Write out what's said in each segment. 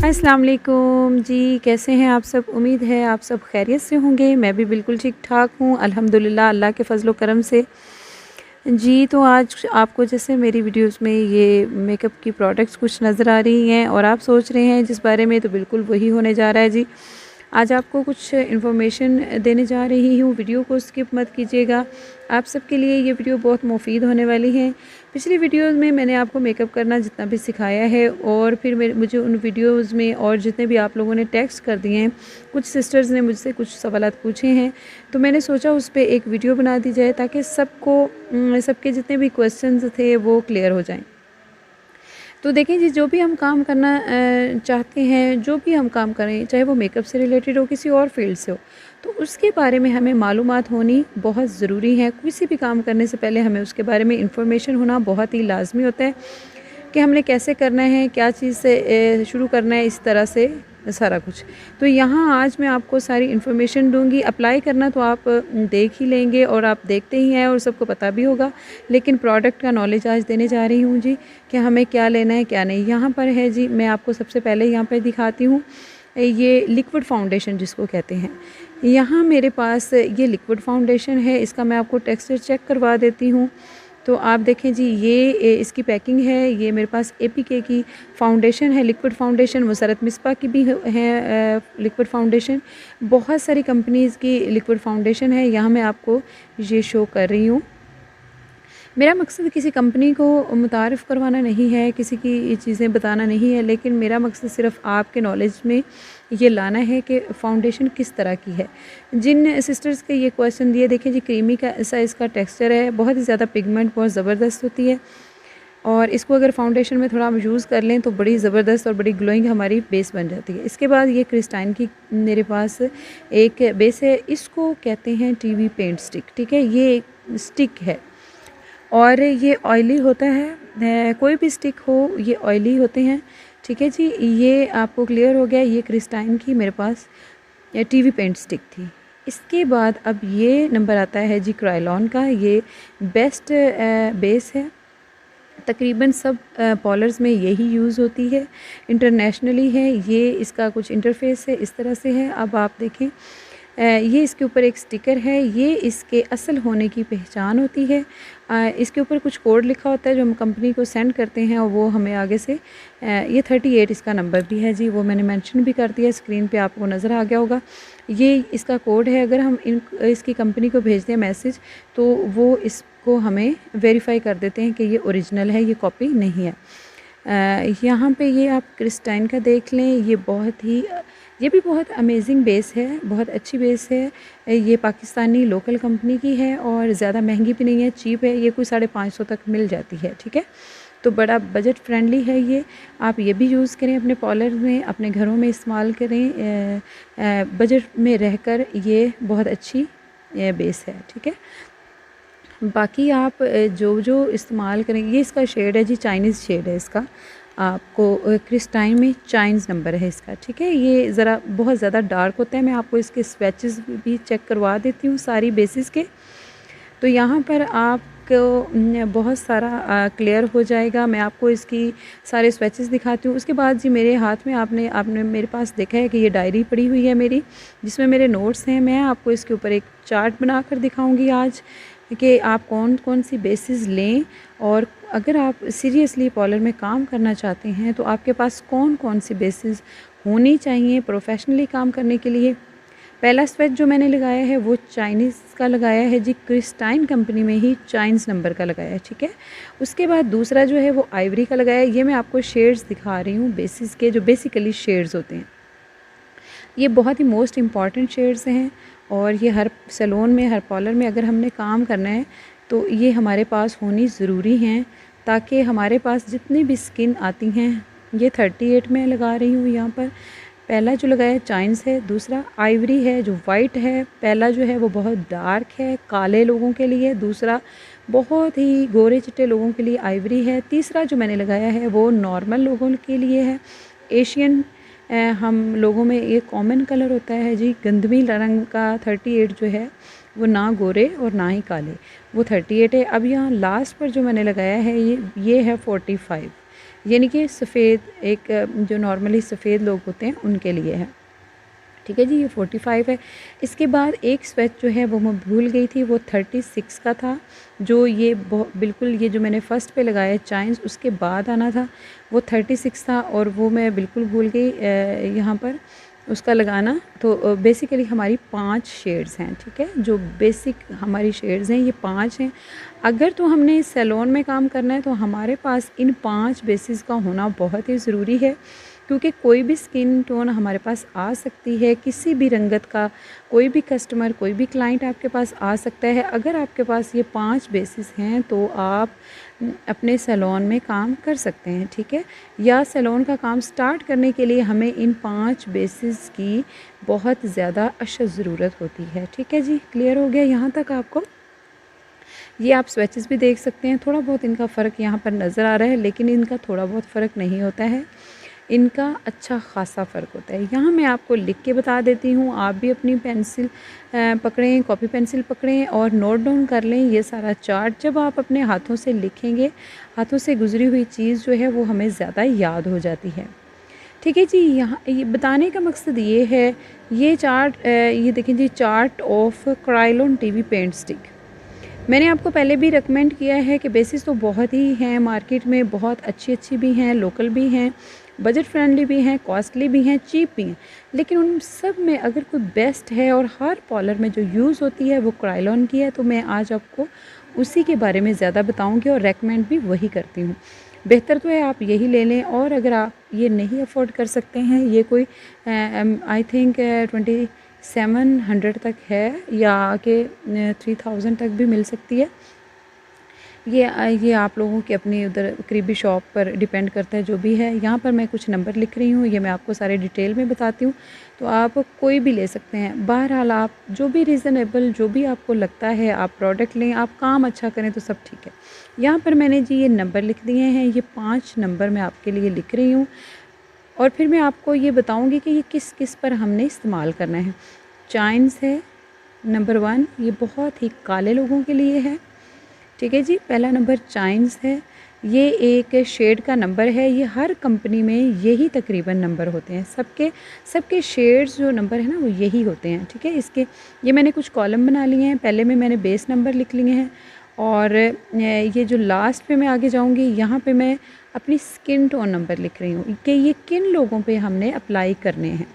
अस्सलाम वालेकुम जी, कैसे हैं आप सब? उम्मीद है आप सब खैरियत से होंगे। मैं भी बिल्कुल ठीक-ठाक हूँ अल्हम्दुलिल्लाह, अल्लाह के फ़ज़ल व करम से। जी, तो आज आपको जैसे मेरी वीडियोज़ में ये मेकअप की प्रोडक्ट्स कुछ नज़र आ रही हैं और आप सोच रहे हैं जिस बारे में, तो बिल्कुल वही होने जा रहा है जी। आज आपको कुछ इन्फॉर्मेशन देने जा रही हूँ, वीडियो को स्किप मत कीजिएगा। आप सबके लिए ये वीडियो बहुत मुफ़ीद होने वाली है। पिछली वीडियोज़ में मैंने आपको मेकअप करना जितना भी सिखाया है और फिर मुझे उन वीडियोज़ में और जितने भी आप लोगों ने टेक्स्ट कर दिए हैं, कुछ सिस्टर्स ने मुझसे कुछ सवालात पूछे हैं, तो मैंने सोचा उस पे एक वीडियो बना दी जाए ताकि सबके जितने भी क्वेश्चंस थे वो क्लियर हो जाएँ। तो देखें जी, जो भी हम काम करना चाहते हैं, जो भी हम काम करें, चाहे वो मेकअप से रिलेटेड हो, किसी और फील्ड से हो, तो उसके बारे में हमें मालूमात होनी बहुत ज़रूरी है। किसी भी काम करने से पहले हमें उसके बारे में इंफॉर्मेशन होना बहुत ही लाज़मी होता है कि हमने कैसे करना है, क्या चीज़ से शुरू करना है, इस तरह से सारा कुछ। तो यहाँ आज मैं आपको सारी इन्फॉर्मेशन दूँगी। अप्लाई करना तो आप देख ही लेंगे और आप देखते ही हैं और सबको पता भी होगा, लेकिन प्रोडक्ट का नॉलेज आज देने जा रही हूँ जी, कि हमें क्या लेना है, क्या नहीं। यहाँ पर है जी, मैं आपको सबसे पहले यहाँ पे दिखाती हूँ, ये लिक्विड फाउंडेशन जिसको कहते हैं। यहाँ मेरे पास ये लिक्विड फाउंडेशन है, इसका मैं आपको टेक्सचर चेक करवा देती हूँ। तो आप देखें जी, ये इसकी पैकिंग है। ये मेरे पास एपीके की फाउंडेशन है, लिक्विड फाउंडेशन। मुसरत मिस्बा की भी है लिक्विड फाउंडेशन। बहुत सारी कंपनीज़ की लिक्विड फाउंडेशन है। यहाँ मैं आपको ये शो कर रही हूँ। मेरा मकसद किसी कंपनी को मुतारिफ़ करवाना नहीं है, किसी की ये चीज़ें बताना नहीं है, लेकिन मेरा मकसद सिर्फ़ आपके नॉलेज में ये लाना है कि फ़ाउंडेशन किस तरह की है। जिन सिस्टर्स के ये क्वेश्चन दिए, देखें जी, क्रीमी का सा इसका टेक्सचर है, बहुत ही ज़्यादा पिगमेंट बहुत ज़बरदस्त होती है और इसको अगर फ़ाउंडेशन में थोड़ा हम यूज़ कर लें तो बड़ी ज़बरदस्त और बड़ी ग्लोइंग हमारी बेस बन जाती है। इसके बाद ये क्रिस्टाइन की मेरे पास एक बेस है, इसको कहते हैं टीवी पेंट स्टिक, ठीक है। ये एक स्टिक है और ये ऑयली होता है, कोई भी स्टिक हो ये ऑयली होते हैं, ठीक है जी। ये आपको क्लियर हो गया। ये क्रिस्टाइन की मेरे पास टीवी पेंट स्टिक थी। इसके बाद अब ये नंबर आता है जी क्रायलॉन का। ये बेस्ट बेस है, तकरीबन सब पॉलर्स में यही यूज़ होती है, इंटरनेशनली है। ये इसका कुछ इंटरफेस है, इस तरह से है। अब आप देखें, ये इसके ऊपर एक स्टिकर है, ये इसके असल होने की पहचान होती है। इसके ऊपर कुछ कोड लिखा होता है जो हम कंपनी को सेंड करते हैं और वो हमें आगे से ये 38 इसका नंबर भी है जी, वो मैंने मेंशन भी कर दिया, स्क्रीन पे आपको नज़र आ गया होगा। ये इसका कोड है। अगर हम इसकी कंपनी को भेज दें मैसेज, तो वो इसको हमें वेरीफाई कर देते हैं कि ये ओरिजिनल है, ये कॉपी नहीं है। यहाँ पे ये आप क्रिस्टाइन का देख लें, ये भी बहुत अमेजिंग बेस है, बहुत अच्छी बेस है। ये पाकिस्तानी लोकल कंपनी की है और ज़्यादा महंगी भी नहीं है, चीप है। ये कोई 550 तक मिल जाती है, ठीक है। तो बड़ा बजट फ्रेंडली है ये। आप ये भी यूज़ करें अपने पार्लर में, अपने घरों में इस्तेमाल करें। बजट में रहकर ये बहुत अच्छी बेस है, ठीक है। बाकी आप जो इस्तेमाल करेंगे, ये इसका शेड है जी, चाइनीज़ शेड है इसका। आपको क्रिस्टाइन में चाइनीज़ नंबर है इसका, ठीक है। ये ज़रा बहुत ज़्यादा डार्क होता है। मैं आपको इसके स्वैचेस भी चेक करवा देती हूँ सारी बेसिस के। तो यहाँ पर आपको बहुत सारा क्लियर हो जाएगा। मैं आपको इसकी सारे स्वैचेस दिखाती हूँ। उसके बाद जी, मेरे हाथ में आपने मेरे पास देखा है कि ये डायरी पड़ी हुई है मेरी, जिसमें मेरे नोट्स हैं। मैं आपको इसके ऊपर एक चार्ट बनाकर दिखाऊँगी आज कि आप कौन कौन सी बेसिस लें, और अगर आप सीरियसली पार्लर में काम करना चाहते हैं तो आपके पास कौन कौन सी बेसिस होनी चाहिए प्रोफेशनली काम करने के लिए। पहला स्वेच जो मैंने लगाया है वो चाइनीज़ का लगाया है जी, क्रिस्टाइन कंपनी में ही चाइनीज़ नंबर का लगाया है, ठीक है। उसके बाद दूसरा जो है वो आइवरी का लगाया है। ये मैं आपको शेड्स दिखा रही हूँ बेसिस के, जो बेसिकली शेड्स होते हैं। ये बहुत ही मोस्ट इम्पॉर्टेंट शेड्स हैं और ये हर सैलून में, हर पार्लर में अगर हमने काम करना है तो ये हमारे पास होनी ज़रूरी हैं, ताकि हमारे पास जितनी भी स्किन आती हैं, ये 38 में लगा रही हूँ यहाँ पर। पहला जो लगाया चाइनीज़ है, दूसरा आइवरी है जो वाइट है। पहला जो है वो बहुत डार्क है, काले लोगों के लिए। दूसरा बहुत ही गोरे चिट्टे लोगों के लिए आइवरी है। तीसरा जो मैंने लगाया है वो नॉर्मल लोगों के लिए है। एशियन हम लोगों में ये कॉमन कलर होता है जी, गंधमी रंग का 38 जो है वो ना गोरे और ना ही काले, वो 38 है। अब यहाँ लास्ट पर जो मैंने लगाया है ये है 45। यानी कि सफ़ेद एक जो नॉर्मली सफ़ेद लोग होते हैं उनके लिए है। ठीक है जी, ये 45 है। इसके बाद एक स्वेच जो है वो मैं भूल गई थी, वो 36 का था, जो ये बिल्कुल ये जो मैंने फ़र्स्ट पे लगाया चाइन्स उसके बाद आना था, वो 36 था और वो मैं बिल्कुल भूल गई यहाँ पर उसका लगाना। तो बेसिकली हमारी 5 शेड्स हैं, ठीक है, जो बेसिक हमारी शेड्स हैं ये 5 हैं। अगर तो हमने सैलून में काम करना है तो हमारे पास इन 5 बेसिस का होना बहुत ही ज़रूरी है, क्योंकि कोई भी स्किन टोन हमारे पास आ सकती है, किसी भी रंगत का कोई भी कस्टमर, कोई भी क्लाइंट आपके पास आ सकता है। अगर आपके पास ये 5 बेसिस हैं तो आप अपने सैलून में काम कर सकते हैं, ठीक है। या सैलून का काम स्टार्ट करने के लिए हमें इन 5 बेसिस की बहुत ज़्यादा अशद ज़रूरत होती है, ठीक है जी। क्लियर हो गया यहाँ तक आपको? ये आप स्वेचेस भी देख सकते हैं, थोड़ा बहुत इनका फ़र्क यहाँ पर नज़र आ रहा है, लेकिन इनका थोड़ा बहुत फ़र्क नहीं होता है, इनका अच्छा ख़ासा फ़र्क होता है। यहाँ मैं आपको लिख के बता देती हूँ, आप भी अपनी पेंसिल पकड़ें, कॉपी पेंसिल पकड़ें और नोट डाउन कर लें ये सारा चार्ट। जब आप अपने हाथों से लिखेंगे, हाथों से गुज़री हुई चीज़ जो है वो हमें ज़्यादा याद हो जाती है, ठीक है जी। यहाँ ये बताने का मकसद ये है, ये चार्ट ये देखें जी, chart of Kryolan TV paint stick. मैंने आपको पहले भी रिकमेंड किया है कि बेसिस तो बहुत ही हैं मार्केट में, बहुत अच्छी भी हैं, लोकल भी हैं, बजट फ्रेंडली भी हैं, कॉस्टली भी हैं, चीप भी हैं, लेकिन उन सब में अगर कोई बेस्ट है और हर पार्लर में जो यूज़ होती है वो क्रायोलन की है, तो मैं आज आपको उसी के बारे में ज़्यादा बताऊंगी और रेकमेंड भी वही करती हूँ। बेहतर तो है आप यही ले लें, और अगर आप ये नहीं अफोर्ड कर सकते हैं, ये कोई आई थिंक 2700 तक है या कि 3000 तक भी मिल सकती है। ये आप लोगों के अपनी उधर करीबी शॉप पर डिपेंड करता है, जो भी है। यहाँ पर मैं कुछ नंबर लिख रही हूँ, ये मैं आपको सारे डिटेल में बताती हूँ, तो आप कोई भी ले सकते हैं। बहरहाल आप जो भी रीज़नेबल, जो भी आपको लगता है आप प्रोडक्ट लें, आप काम अच्छा करें तो सब ठीक है। यहाँ पर मैंने जी ये नंबर लिख दिए हैं, ये 5 नंबर मैं आपके लिए लिख रही हूँ, और फिर मैं आपको ये बताऊँगी कि ये किस किस पर हमने इस्तेमाल करना है। चाइन्स है नंबर 1, ये बहुत ही काले लोगों के लिए है, ठीक है जी। पहला नंबर चाइन्स है, ये एक शेड का नंबर है, ये हर कंपनी में यही तकरीबन नंबर होते हैं, सबके शेड्स जो नंबर है ना वो यही होते हैं, ठीक है। इसके ये मैंने कुछ कॉलम बना लिए हैं, पहले में मैंने बेस नंबर लिख लिए हैं, और ये जो लास्ट पे मैं आगे जाऊंगी यहाँ पे मैं अपनी स्किन टोन नंबर लिख रही हूँ कि ये किन लोगों पे हमने अप्लाई करने हैं।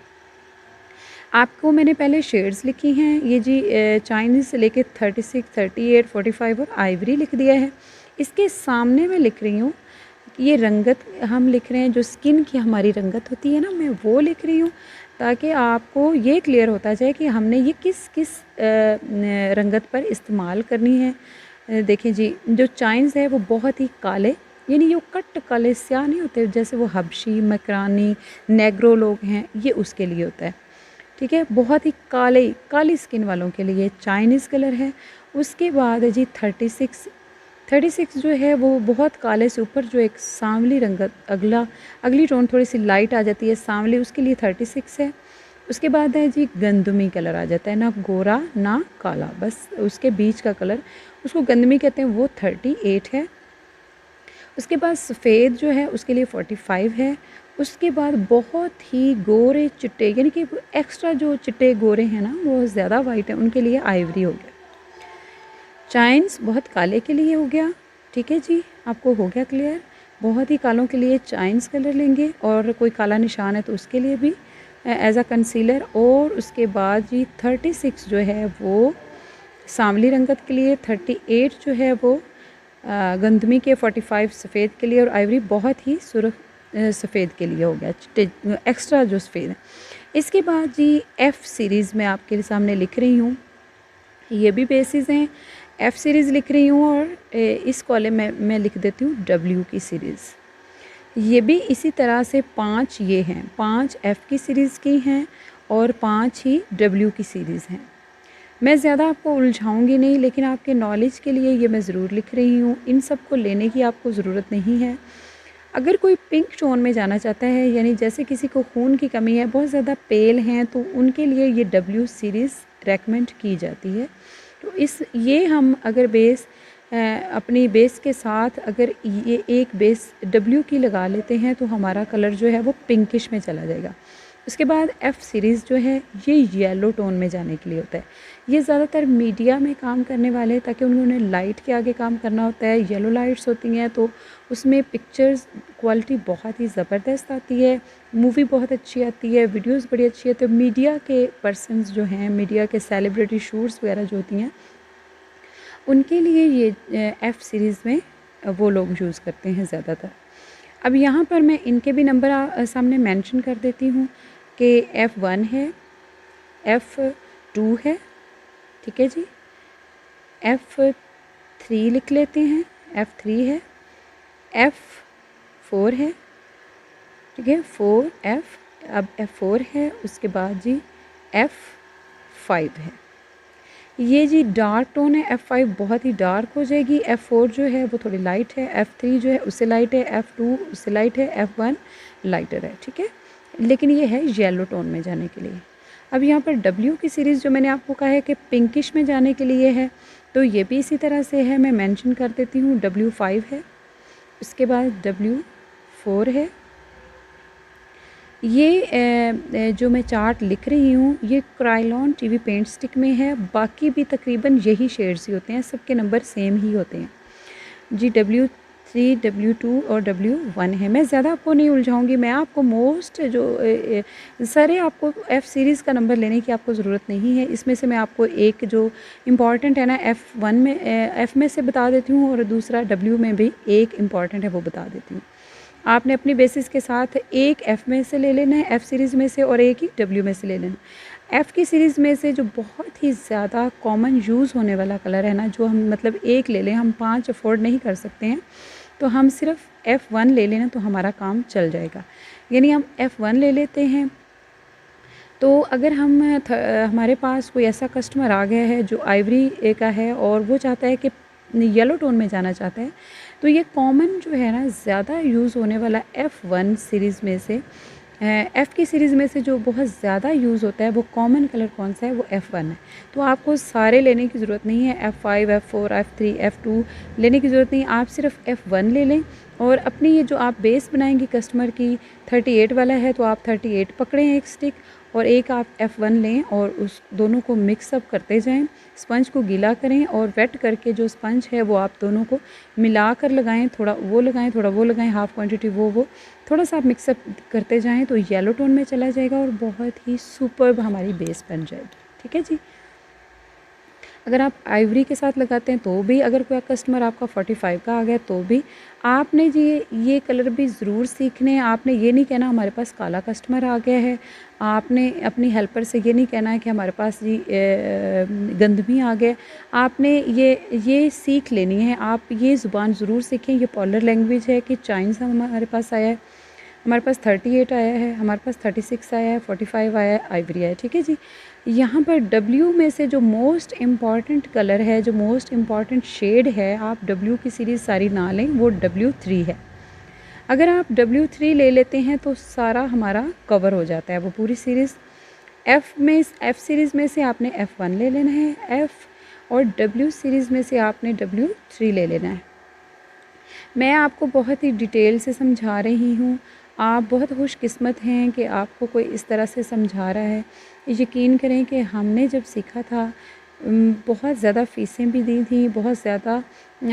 आपको मैंने पहले शेड्स लिखी हैं, ये जी चाइनीज़ से लेके 36, 38, 45 और आइवरी लिख दिया है। इसके सामने मैं लिख रही हूँ ये रंगत हम लिख रहे हैं, जो स्किन की हमारी रंगत होती है ना, मैं वो लिख रही हूँ, ताकि आपको ये क्लियर होता जाए कि हमने ये किस किस रंगत पर इस्तेमाल करनी है। देखें जी, जो चाइन्स है वो बहुत ही काले, यानी ये कट काले स्याह नहीं होते, जैसे वो हबशी, मकरानी, नेग्रो लोग हैं, ये उसके लिए होता है, ठीक है। बहुत ही काली स्किन वालों के लिए चाइनीज़ कलर है। उसके बाद है जी 36 जो है वो बहुत काले से ऊपर जो एक सांवली रंगत, अगली टोन थोड़ी सी लाइट आ जाती है सांवली, उसके लिए 36 है। उसके बाद है जी गंदमी कलर आ जाता है, ना गोरा ना काला, बस उसके बीच का कलर, उसको गंदमी कहते हैं, वो 38 है। उसके बाद सफ़ेद जो है उसके लिए 45 है। उसके बाद बहुत ही गोरे चिट्टे, यानी कि एक्स्ट्रा जो चिट्टे गोरे हैं ना, वो ज़्यादा वाइट है, उनके लिए आइवरी हो गया। चाइन्स बहुत काले के लिए हो गया, ठीक है जी, आपको हो गया क्लियर। बहुत ही कालों के लिए चाइन्स कलर लेंगे, और कोई काला निशान है तो उसके लिए भी एज अ कंसीलर। और उसके बाद जी 36 जो है वो सांवली रंगत के लिए, 38 जो है वो गंदमी के, 45 सफ़ेद के लिए, और आइवरी बहुत ही सुर्ख सफ़ेद के लिए हो गया, एक्स्ट्रा जो सफ़ेद है। इसके बाद जी F सीरीज़ में आपके सामने लिख रही हूँ, ये भी बेसिस हैं, F सीरीज़ लिख रही हूँ, और इस कॉलम में मैं लिख देती हूँ W की सीरीज़। ये भी इसी तरह से 5 ये हैं, 5 F की सीरीज़ की हैं और 5 ही W की सीरीज़ हैं। मैं ज़्यादा आपको उलझाऊंगी नहीं, लेकिन आपके नॉलेज के लिए ये मैं ज़रूर लिख रही हूँ। इन सब को लेने की आपको ज़रूरत नहीं है। अगर कोई पिंक टोन में जाना चाहता है, यानी जैसे किसी को खून की कमी है, बहुत ज़्यादा पेल हैं, तो उनके लिए ये W सीरीज़ रेकमेंड की जाती है। तो ये हम अगर बेस अपनी बेस के साथ अगर ये एक बेस W की लगा लेते हैं तो हमारा कलर जो है वो पिंकिश में चला जाएगा। उसके बाद F सीरीज़ जो है ये येलो टोन में जाने के लिए होता है। ये ज़्यादातर मीडिया में काम करने वाले, ताकि उन्होंने लाइट के आगे काम करना होता है। येलो लाइट्स होती हैं तो उसमें पिक्चर्स क्वालिटी बहुत ही ज़बरदस्त आती है, मूवी बहुत अच्छी आती है, वीडियोस बड़ी अच्छी है। तो मीडिया के पर्सन्स जो हैं, मीडिया के सेलिब्रिटी शूट्स वगैरह जो होती हैं, उनके लिए ये F सीरीज़ में वो लोग यूज़ करते हैं ज़्यादातर। अब यहाँ पर मैं इनके भी नंबर सामने मेंशन कर देती हूँ कि F1 है, F2 है, ठीक है जी, F3 लिख लेते हैं, F3 है, F4 है, ठीक है, 4F, अब F4 है, उसके बाद जी F5 है। ये जी डार्क टोन है, F5 बहुत ही डार्क हो जाएगी, F4 जो है वो थोड़ी लाइट है, F3 जो है उससे लाइट है, F2 उससे लाइट है, F1 लाइटर है, ठीक है। लेकिन ये है येलो टोन में जाने के लिए। अब यहाँ पर W की सीरीज़ जो मैंने आपको कहा है कि पिंकिश में जाने के लिए है, तो ये भी इसी तरह से है, मैं मेंशन कर देती हूँ। W5 है, उसके बाद W4 है। ये जो मैं चार्ट लिख रही हूँ ये क्रायोन टीवी पेंट स्टिक में है, बाकी भी तकरीबन यही शेड्स ही होते हैं, सबके नंबर सेम ही होते हैं जी। W3, W2 और W1 है। मैं ज़्यादा आपको नहीं उलझाऊंगी, मैं आपको मोस्ट जो सारे आपको F सीरीज़ का नंबर लेने की आपको ज़रूरत नहीं है। इसमें से मैं आपको एक जो इम्पॉर्टेंट है ना F1 में F में से बता देती हूँ, और दूसरा W में भी एक इम्पॉर्टेंट है वो बता देती हूँ। आपने अपनी बेसिस के साथ एक F में से ले लेना है, F सीरीज़ में से, और एक ही W में से ले लेना। F की सीरीज़ में से जो बहुत ही ज़्यादा कॉमन यूज़ होने वाला कलर है ना, जो हम मतलब एक ले लें, हम 5 अफोर्ड नहीं कर सकते हैं, तो हम सिर्फ F1 ले लेना तो हमारा काम चल जाएगा। यानी हम F1 ले लेते हैं। तो अगर हमारे पास कोई ऐसा कस्टमर आ गया है जो आइवरी का है और वो चाहता है कि येलो टोन में जाना चाहता है, तो ये कॉमन जो है ना ज़्यादा यूज़ होने वाला F1 सीरीज़ में से, F की सीरीज़ में से जो बहुत ज़्यादा यूज़ होता है वो कॉमन कलर कौन सा है, वो F1 है। तो आपको सारे लेने की ज़रूरत नहीं है, F5, F4, F3, F2 लेने की ज़रूरत नहीं, आप सिर्फ F1 ले लें। और अपनी ये जो आप बेस बनाएंगी कस्टमर की 38 वाला है, तो आप 38 पकड़ें एक स्टिक, और एक आप F1 लें और उस दोनों को मिक्सअप करते जाएं। स्पंज को गीला करें और वेट करके जो स्पंज है वो आप दोनों को मिला कर लगाएं, थोड़ा वो लगाएं, थोड़ा वो लगाएं, हाफ़ क्वांटिटी वो थोड़ा सा आप मिक्सअप करते जाएं, तो येलो टोन में चला जाएगा और बहुत ही सुपर्ब हमारी बेस बन जाएगी। ठीक है जी। अगर आप आइवरी के साथ लगाते हैं तो भी, अगर कोई कस्टमर आपका 45 का आ गया तो भी, आपने जी ये कलर भी ज़रूर सीखने हैं। आपने ये नहीं कहना हमारे पास काला कस्टमर आ गया है, आपने अपनी हेल्पर से ये नहीं कहना है कि हमारे पास जी गंदमी आ गया। आपने ये सीख लेनी है, आप ये ज़ुबान ज़रूर सीखें। ये पॉलर लैंग्वेज है कि चाइनीज़ हमारे पास आया है, हमारे पास 38 आया है, हमारे पास 36 आया है, 45 आया है, आइवरी आया है। ठीक है जी। यहाँ पर W में से जो मोस्ट इम्पॉर्टेंट कलर है, जो मोस्ट इम्पॉर्टेंट शेड है, आप W की सीरीज़ सारी ना लें, वो W3 है। अगर आप W3 ले लेते हैं तो सारा हमारा कवर हो जाता है वो पूरी सीरीज़। F सीरीज़ में से आपने F1 ले लेना है, F और W सीरीज़ में से आपने W3 ले लेना है। मैं आपको बहुत ही डिटेल से समझा रही हूँ, आप बहुत खुशकिस्मत हैं कि आपको कोई इस तरह से समझा रहा है। यकीन करें कि हमने जब सीखा था बहुत ज़्यादा फ़ीसें भी दी थी, बहुत ज़्यादा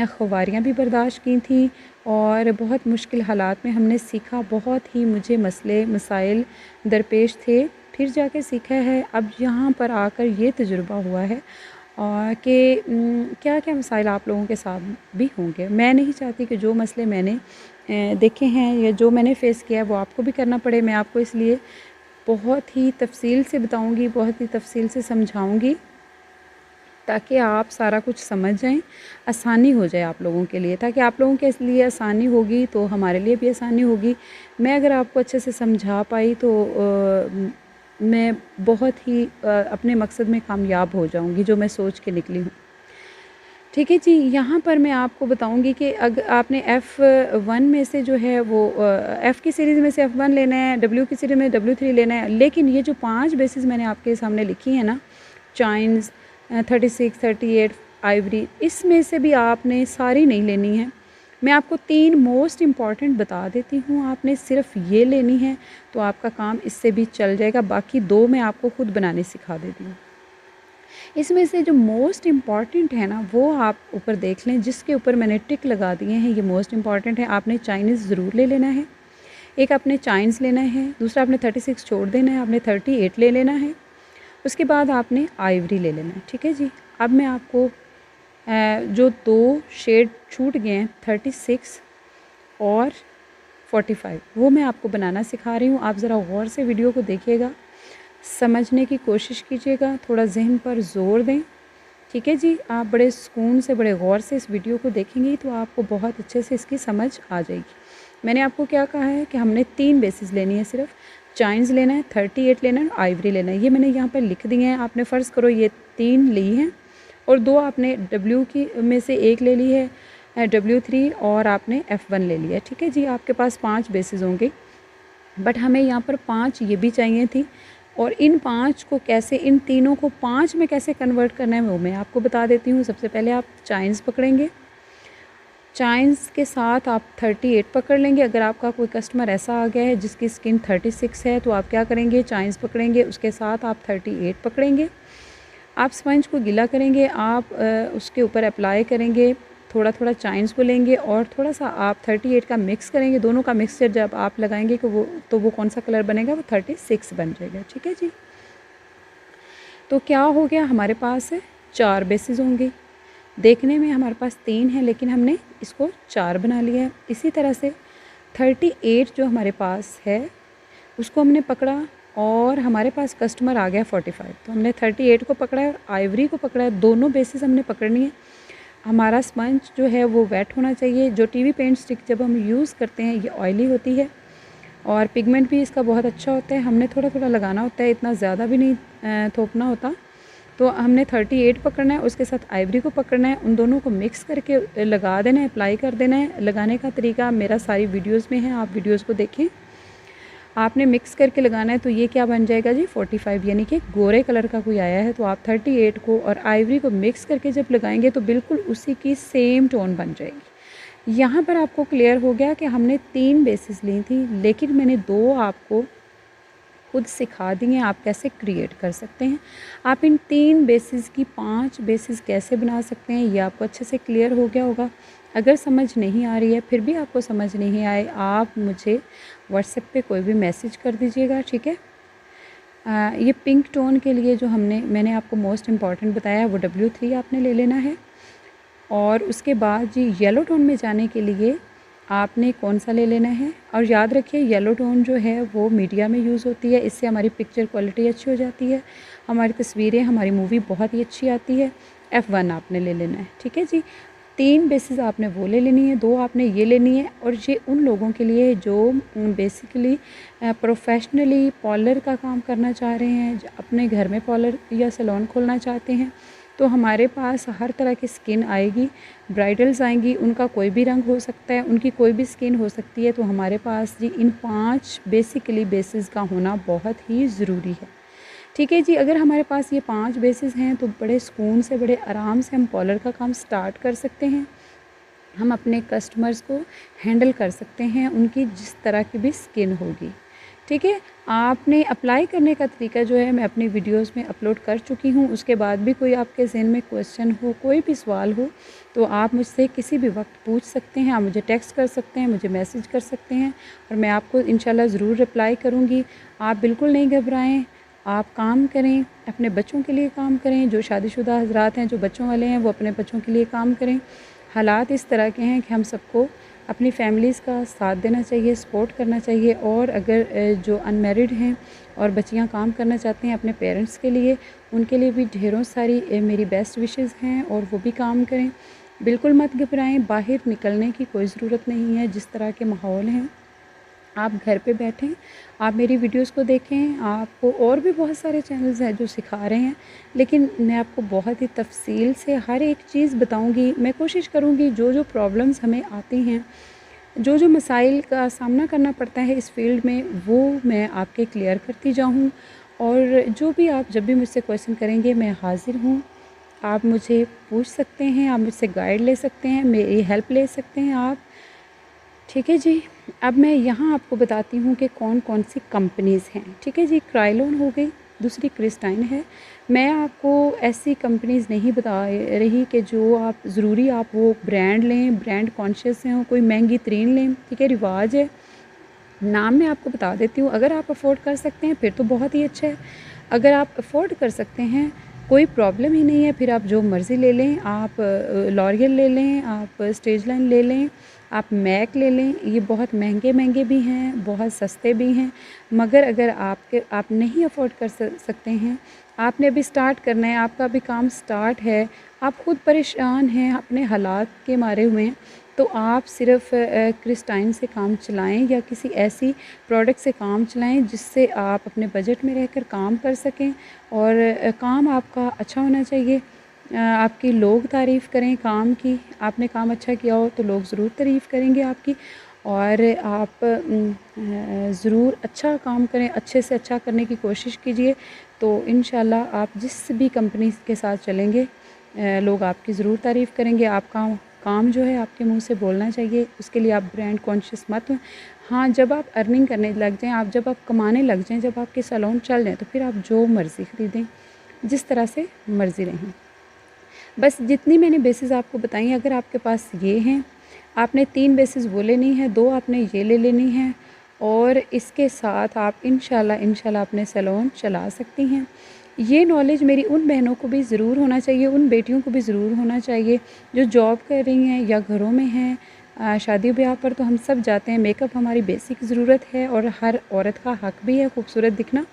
ख़ुवारियाँ भी बर्दाश्त की थी, और बहुत मुश्किल हालात में हमने सीखा। बहुत ही मुझे मसले मसाइल दरपेश थे, फिर जाके सीखा है। अब यहाँ पर आकर ये तजुर्बा हुआ है कि क्या क्या मसाइल आप लोगों के साथ भी होंगे। मैं नहीं चाहती कि जो मसले मैंने देखे हैं या जो मैंने फ़ेस किया है वो आपको भी करना पड़े। मैं आपको इसलिए बहुत ही तफसील से बताऊंगी, बहुत ही तफसील से समझाऊंगी, ताकि आप सारा कुछ समझ जाएं, आसानी हो जाए आप लोगों के लिए। ताकि आप लोगों के लिए आसानी होगी तो हमारे लिए भी आसानी होगी। मैं अगर आपको अच्छे से समझा पाई तो मैं बहुत ही अपने मकसद में कामयाब हो जाऊंगी, जो मैं सोच के निकली हूँ। ठीक है जी। यहाँ पर मैं आपको बताऊंगी कि अगर आपने F1 में से जो है वो F की सीरीज़ में से F1 लेना है, W की सीरीज़ में W3 लेना है। लेकिन ये जो 5 बेसिस मैंने आपके सामने लिखी है ना, चाइन्स 36, 38, आइवरी, इसमें से भी आपने सारी नहीं लेनी है। मैं आपको 3 मोस्ट इम्पॉर्टेंट बता देती हूँ, आपने सिर्फ ये लेनी है तो आपका काम इससे भी चल जाएगा। बाकी 2 मैं आपको खुद बनाने सिखा देती हूँ। इसमें से जो मोस्ट इम्पॉर्टेंट है ना, वो आप ऊपर देख लें, जिसके ऊपर मैंने टिक लगा दिए हैं, ये मोस्ट इम्पॉर्टेंट है। आपने चाइनीज़ ज़रूर ले लेना है, एक आपने चाइनीज़ लेना है, दूसरा आपने 36 छोड़ देना है, आपने 38 ले लेना है, उसके बाद आपने आइवरी ले लेना है। ठीक है जी। अब मैं आपको जो 2 शेड छूट गए हैं 36 और 45, वो मैं आपको बनाना सिखा रही हूँ। आप ज़रा गौर से वीडियो को देखिएगा, समझने की कोशिश कीजिएगा, थोड़ा जहन पर ज़ोर दें। ठीक है जी। आप बड़े सुकून से, बड़े गौर से इस वीडियो को देखेंगी तो आपको बहुत अच्छे से इसकी समझ आ जाएगी। मैंने आपको क्या कहा है कि हमने 3 बेसिस लेनी है, सिर्फ चाइनीज़ लेना है, 38 लेना है, आइवरी लेना है। ये मैंने यहाँ पर लिख दिए हैं। आपने फ़र्ज़ करो ये 3 ली हैं और 2 आपने W की में से 1 ले ली है, W3, और आपने F1 ले लिया है। ठीक है जी। आपके पास 5 बेसिस होंगे, बट हमें यहाँ पर 5 ये भी चाहिए थी। और इन 5 को कैसे, इन तीनों को 5 में कैसे कन्वर्ट करना है वो मैं आपको बता देती हूँ। सबसे पहले आप चाइनीज़ पकड़ेंगे, चाइनीज़ के साथ आप 38 पकड़ लेंगे। अगर आपका कोई कस्टमर ऐसा आ गया है जिसकी स्किन 36 है तो आप क्या करेंगे, चाइनीज़ पकड़ेंगे, उसके साथ आप 38 पकड़ेंगे। आप स्पंज को गीला करेंगे, आप उसके ऊपर अप्लाई करेंगे, थोड़ा थोड़ा चाइनीज़ को लेंगे और थोड़ा सा आप 38 का मिक्स करेंगे। दोनों का मिक्सचर जब आप लगाएंगे कि वो कौन सा कलर बनेगा, वो 36 बन जाएगा। ठीक है जी। तो क्या हो गया, हमारे पास 4 बेसिस होंगे। देखने में हमारे पास 3 है, लेकिन हमने इसको 4 बना लिया है। इसी तरह से 38 जो हमारे पास है उसको हमने पकड़ा और हमारे पास कस्टमर आ गया 45, तो हमने 38 को पकड़ा है और आइवरी को पकड़ा है। दोनों बेसिस हमने पकड़नी है। हमारा स्पंज जो है वो वेट होना चाहिए। जो टीवी पेंट स्टिक जब हम यूज़ करते हैं ये ऑयली होती है और पिगमेंट भी इसका बहुत अच्छा होता है। हमने थोड़ा थोड़ा लगाना होता है, इतना ज़्यादा भी नहीं थोपना होता। तो हमने 38 पकड़ना है, उसके साथ आइवरी को पकड़ना है, उन दोनों को मिक्स करके लगा देना है, अप्लाई कर देना है। लगाने का तरीका मेरा सारी वीडियोस में है, आप वीडियोस को देखें। आपने मिक्स करके लगाना है तो ये क्या बन जाएगा जी, 45, यानी कि गोरे कलर का कोई आया है तो आप 38 को और आइवरी को मिक्स करके जब लगाएंगे तो बिल्कुल उसी की सेम टोन बन जाएगी। यहाँ पर आपको क्लियर हो गया कि हमने 3 बेसिस ली थी, लेकिन मैंने 2 आपको खुद सिखा दी हैं आप कैसे क्रिएट कर सकते हैं। आप इन 3 बेसिस की 5 बेसिस कैसे बना सकते हैं ये आपको अच्छे से क्लियर हो गया होगा। अगर समझ नहीं आ रही है, फिर भी आपको समझ नहीं आए, आप मुझे व्हाट्सएप पे कोई भी मैसेज कर दीजिएगा। ठीक है। ये पिंक टोन के लिए जो मैंने आपको मोस्ट इम्पॉर्टेंट बताया है वो W3 आपने ले लेना है। और उसके बाद जी येलो टोन में जाने के लिए आपने कौन सा ले लेना है। और याद रखिए येलो टोन जो है वो मीडिया में यूज़ होती है, इससे हमारी पिक्चर क्वालिटी अच्छी हो जाती है, हमारी तस्वीरें, हमारी मूवी बहुत ही अच्छी आती है। F1 आपने ले लेना है। ठीक है जी। 3 बेसिस आपने वो ले लेनी है, 2 आपने ये लेनी है। और ये उन लोगों के लिए जो बेसिकली प्रोफेशनली पार्लर का काम करना चाह रहे हैं, अपने घर में पार्लर या सैलून खोलना चाहते हैं, तो हमारे पास हर तरह की स्किन आएगी। ब्राइडल्स आएंगी, उनका कोई भी रंग हो सकता है, उनकी कोई भी स्किन हो सकती है। तो हमारे पास जी इन 5 बेसिकली बेसिस का होना बहुत ही ज़रूरी है। ठीक है जी। अगर हमारे पास ये 5 बेसिस हैं तो बड़े सुकून से, बड़े आराम से हम पार्लर का काम स्टार्ट कर सकते हैं। हम अपने कस्टमर्स को हैंडल कर सकते हैं, उनकी जिस तरह की भी स्किन होगी। ठीक है। आपने अप्लाई करने का तरीका जो है मैं अपनी वीडियोस में अपलोड कर चुकी हूँ। उसके बाद भी कोई आपके ज़हन में क्वेश्चन हो, कोई भी सवाल हो, तो आप मुझसे किसी भी वक्त पूछ सकते हैं। आप मुझे टेक्स्ट कर सकते हैं, मुझे मैसेज कर सकते हैं और मैं आपको इंशाल्लाह ज़रूर रिप्लाई करूँगी। आप बिल्कुल नहीं घबराएं, आप काम करें, अपने बच्चों के लिए काम करें। जो शादीशुदा हज़रात हैं, जो बच्चों वाले हैं, वो अपने बच्चों के लिए काम करें। हालात इस तरह के हैं कि हम सबको अपनी फैमिलीज़ का साथ देना चाहिए, सपोर्ट करना चाहिए। और अगर जो अनमैरिड हैं और बच्चियां काम करना चाहते हैं अपने पेरेंट्स के लिए, उनके लिए भी ढेरों सारी मेरी बेस्ट विशेस हैं और वो भी काम करें। बिल्कुल मत घबराएं, बाहर निकलने की कोई ज़रूरत नहीं है। जिस तरह के माहौल हैं, आप घर पे बैठें, आप मेरी वीडियोस को देखें। आपको और भी बहुत सारे चैनल्स हैं जो सिखा रहे हैं, लेकिन मैं आपको बहुत ही तफसील से हर एक चीज़ बताऊंगी। मैं कोशिश करूंगी जो जो प्रॉब्लम्स हमें आती हैं, जो जो मसाइल का सामना करना पड़ता है इस फील्ड में, वो मैं आपके क्लियर करती जाऊँ। और जो भी आप जब भी मुझसे क्वेश्चन करेंगे मैं हाज़िर हूँ आप मुझे पूछ सकते हैं, आप मुझसे गाइड ले सकते हैं, मेरी हेल्प ले सकते हैं आप। ठीक है जी। अब मैं यहाँ आपको बताती हूँ कि कौन कौन सी कंपनीज़ हैं। ठीक है जी, क्राइलोन हो गई, दूसरी क्रिस्टाइन है। मैं आपको ऐसी कंपनीज़ नहीं बता रही कि जो आप ज़रूरी आप वो ब्रांड लें, ब्रांड कॉन्शियस हैं, कोई महंगी तरीन लें। ठीक है, रिवाज है। नाम मैं आपको बता देती हूँ। अगर आप अफोर्ड कर सकते हैं फिर तो बहुत ही अच्छा है। अगर आप अफोर्ड कर सकते हैं कोई प्रॉब्लम ही नहीं है, फिर आप जो मर्ज़ी ले लें। आप लॉरियल ले लें, आप स्टेज लाइन ले लें, आप मैक ले लें। ये बहुत महंगे महंगे भी हैं, बहुत सस्ते भी हैं। मगर अगर आप नहीं अफोर्ड कर सकते हैं, आपने अभी स्टार्ट करना है, आपका अभी काम स्टार्ट है, आप ख़ुद परेशान हैं, अपने हालात के मारे हुए हैं, तो आप सिर्फ क्रिस्टाइन से काम चलाएं या किसी ऐसी प्रोडक्ट से काम चलाएं जिससे आप अपने बजट में रहकर काम कर सकें। और काम आपका अच्छा होना चाहिए। आपकी लोग तारीफ़ करें काम की। आपने काम अच्छा किया हो तो लोग ज़रूर तारीफ़ करेंगे आपकी। और आप ज़रूर अच्छा काम करें, अच्छे से अच्छा करने की कोशिश कीजिए, तो इंशाल्लाह आप जिस भी कंपनी के साथ चलेंगे लोग आपकी ज़रूर तारीफ़ करेंगे। आपका काम जो है आपके मुंह से बोलना चाहिए, उसके लिए आप ब्रांड कॉन्शियस मत हों। हाँ, जब आप अर्निंग करने लग जाएँ, जब आप कमाने लग जाएँ, जब आपके सैलून चल जाएँ, तो फिर आप जो मर्ज़ी ख़रीदें, जिस तरह से मर्ज़ी रहें। बस जितनी मैंने बेसिस आपको बताई, अगर आपके पास ये हैं, आपने 3 बेसिस वो लेनी है, 2 आपने ये ले लेनी है, और इसके साथ आप इंशाल्लाह अपने सैलून चला सकती हैं। ये नॉलेज मेरी उन बहनों को भी ज़रूर होना चाहिए, उन बेटियों को भी ज़रूर होना चाहिए जो जॉब कर रही हैं या घरों में हैं। शादी ब्याह पर तो हम सब जाते हैं, मेकअप हमारी बेसिक ज़रूरत है और हर औरत का हक भी है खूबसूरत दिखना।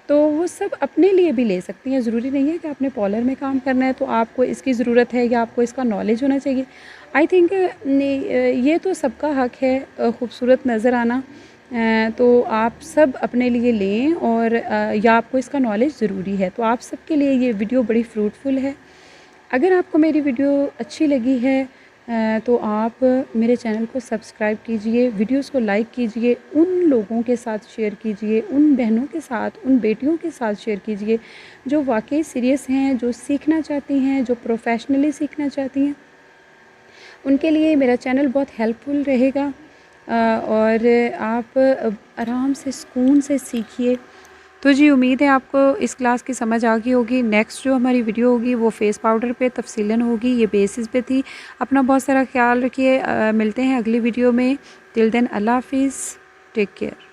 तो वो सब अपने लिए भी ले सकती हैं। ज़रूरी नहीं है कि आपने पार्लर में काम करना है तो आपको इसकी ज़रूरत है या आपको इसका नॉलेज होना चाहिए। आई थिंक ये तो सबका हक है खूबसूरत नज़र आना। तो आप सब अपने लिए लें, और या आपको इसका नॉलेज ज़रूरी है, तो आप सबके लिए ये वीडियो बड़ी फ्रूटफुल है। अगर आपको मेरी वीडियो अच्छी लगी है तो आप मेरे चैनल को सब्सक्राइब कीजिए, वीडियोस को लाइक कीजिए, उन लोगों के साथ शेयर कीजिए, उन बहनों के साथ, उन बेटियों के साथ शेयर कीजिए जो वाकई सीरियस हैं, जो सीखना चाहती हैं, जो प्रोफेशनली सीखना चाहती हैं। उनके लिए मेरा चैनल बहुत हेल्पफुल रहेगा। और आप आराम से सुकून से सीखिए। तो जी, उम्मीद है आपको इस क्लास की समझ आ गई होगी। नेक्स्ट जो हमारी वीडियो होगी वो फेस पाउडर पे तफसीलन होगी, ये बेसिस पे थी। अपना बहुत सारा ख्याल रखिए। मिलते हैं अगली वीडियो में। टिल देन अल्लाह हाफिज़, टेक केयर।